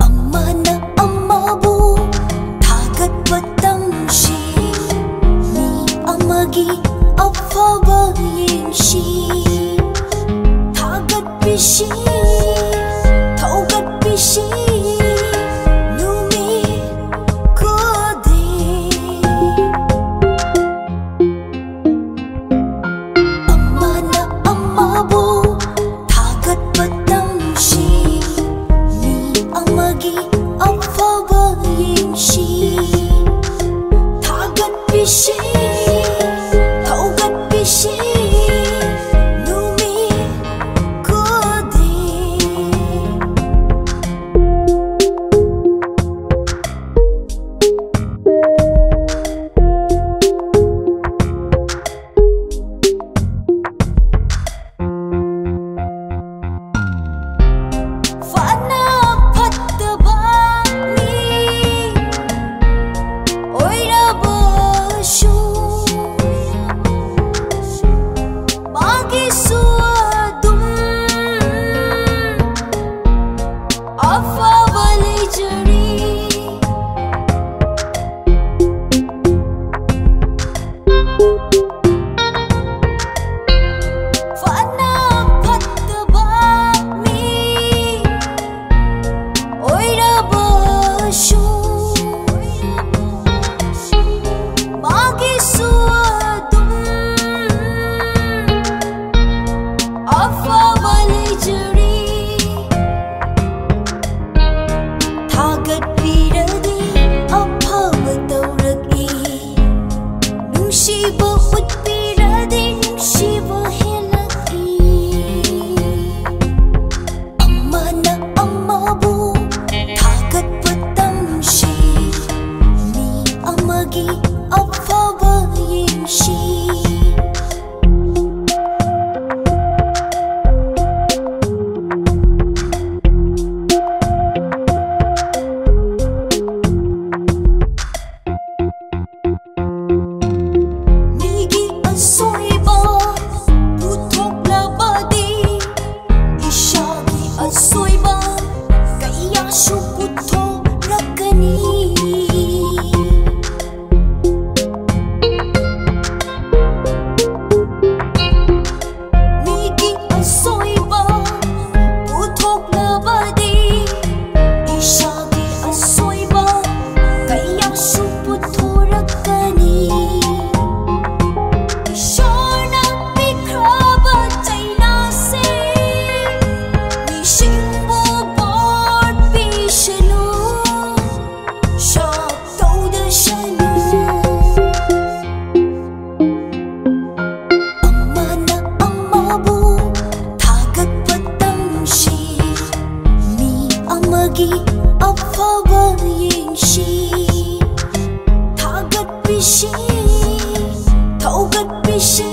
Amana amabu thagatpa tamshi mi amagi afaba yengshi thagatpishi thaugatpishi numi kode amana amabu thagatpa tamshi mi amagi afaba yengshi thagatpishi thaugatpishi numi kode fana phattaba mi oirabashu magisu adum afaba leijari fana phattaba mi oirabashu magisu adum afaba leijari thagatpiradi afaba tauraki nungsiba utpiradi nungsiba helaki amana amabu thagatpa tamshi mi amagi afaba yengshi migi asoiba puthoklabadi ishagi asoiba kayashu puthorakani migi asoiba puthoklabadi ishagi asoiba kayashu puthorakani ishorna pikraba chaina se mishingbu bor pishanu shak taudashanu amana amabu thagatpa tamshi mi amagi afaba yengshi thagatpishi thaugatpishi